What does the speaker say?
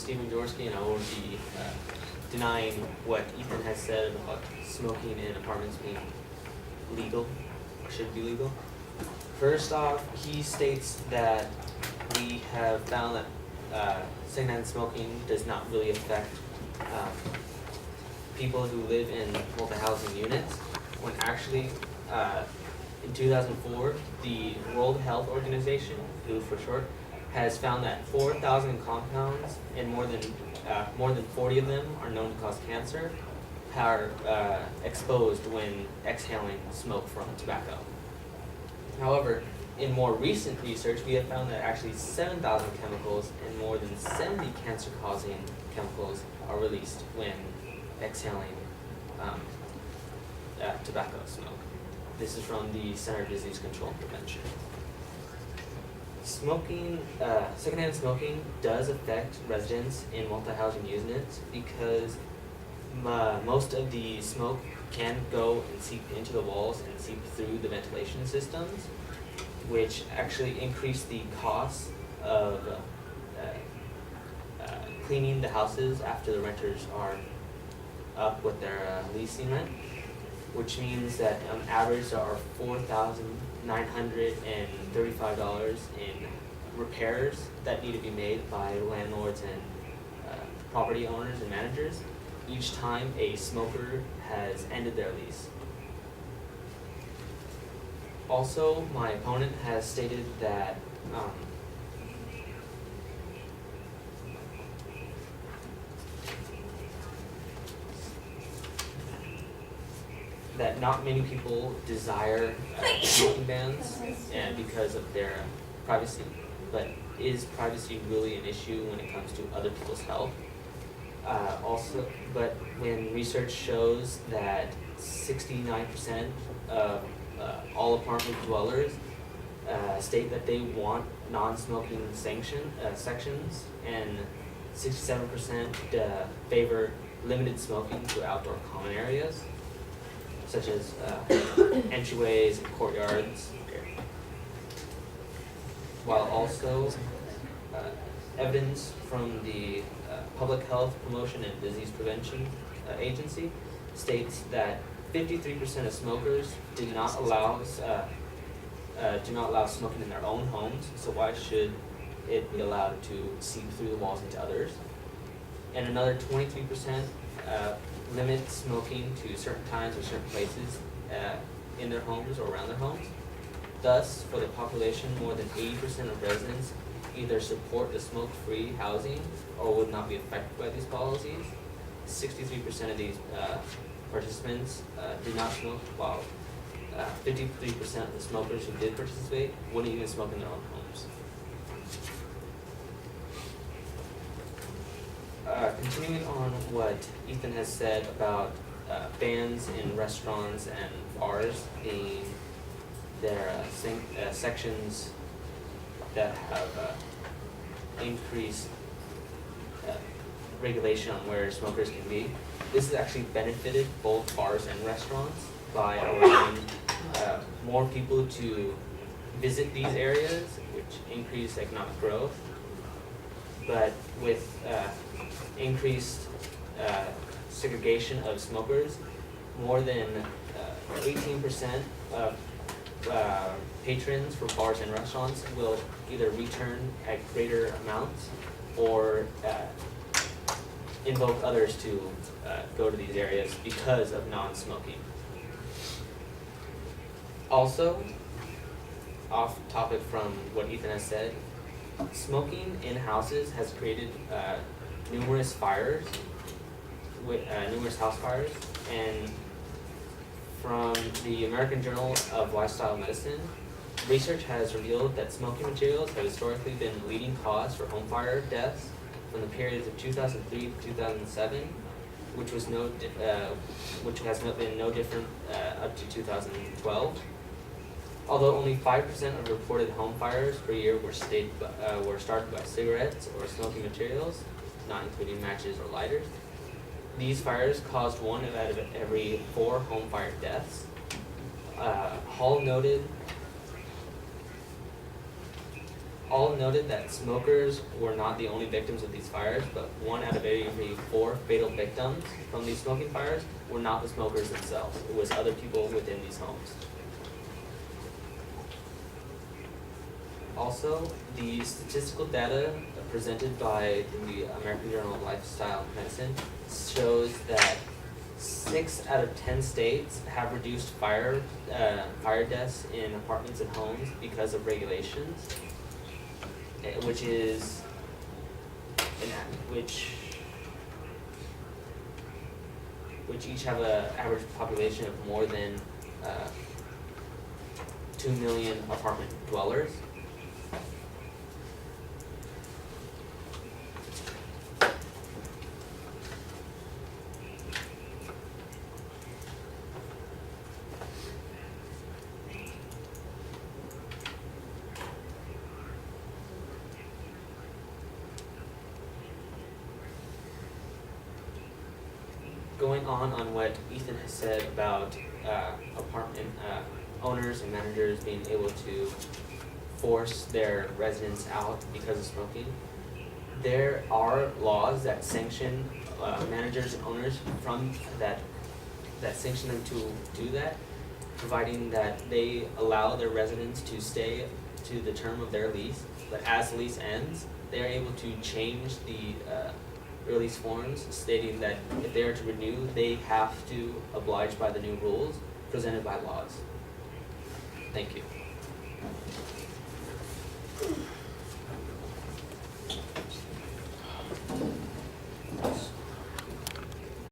Stephen Jaworski, and I will be denying what Ethan has said about smoking in apartments being legal, or should be legal. First off, he states that we have found that secondhand smoking does not really affect people who live in multi-housing units, when actually in 2004, the World Health Organization, WHO for short, has found that 4,000 compounds, and more than 40 of them are known to cause cancer, are exposed when exhaling smoke from tobacco. However, in more recent research, we have found that actually 7,000 chemicals and more than 70 cancer-causing chemicals are released when exhaling tobacco smoke. This is from the Center for Disease Control and Prevention. Secondhand smoking does affect residents in multi-housing units because most of the smoke can go and seep into the walls and seep through the ventilation systems, which actually increase the cost of cleaning the houses after the renters are up with their leasing rent, which means that on average there are $4,935 in repairs that need to be made by landlords and property owners and managers each time a smoker has ended their lease. Also, my opponent has stated that that not many people desire smoking bans and because of their privacy, but is privacy really an issue when it comes to other people's health? But when research shows that 69% of all apartment dwellers state that they want non-smoking sections, and 67% favor limited smoking to outdoor common areas, such as entryways and courtyards, while also evidence from the Public Health Promotion and Disease Prevention Agency states that 53% of smokers do not allow smoking in their own homes. So why should it be allowed to seep through the walls into others? And another 23% limit smoking to certain times or certain places in their homes or around their homes. Thus, for the population, more than 80% of residents either support the smoke-free housing or would not be affected by these policies. 63% of these participants did not smoke, while 53% of the smokers who did participate wouldn't even smoke in their own homes. Continuing on what Ethan has said about bans in restaurants and bars being their sections that have increased regulation on where smokers can be. This has actually benefited both bars and restaurants by allowing more people to visit these areas, which increase economic growth. But with increased segregation of smokers, more than 18% of patrons for bars and restaurants will either return at greater amounts or invoke others to go to these areas because of non-smoking. Also, off topic from what Ethan has said, smoking in houses has created numerous fires, numerous house fires, and from the American Journal of Lifestyle Medicine, research has revealed that smoking materials have historically been the leading cause for home fire deaths from the periods of 2003 to 2007, which has been no different up to 2012. Although only 5% of reported home fires per year were started by cigarettes or smoking materials, not including matches or lighters, these fires caused 1 out of every 4 home fire deaths. all noted that smokers were not the only victims of these fires, but 1 out of every 4 fatal victims from these smoking fires were not the smokers themselves. It was other people within these homes. Also, the statistical data presented by the American Journal of Lifestyle Medicine shows that 6 out of 10 states have reduced fire deaths in apartments and homes because of regulations, which each have an average population of more than 2 million apartment dwellers. Going on what Ethan has said about apartment owners and managers being able to force their residents out because of smoking, there are laws that sanction managers and owners from that sanction them to do that, providing that they allow their residents to stay to the term of their lease, but as the lease ends, they are able to change the release forms stating that if they are to renew, they have to oblige by the new rules presented by laws. Thank you.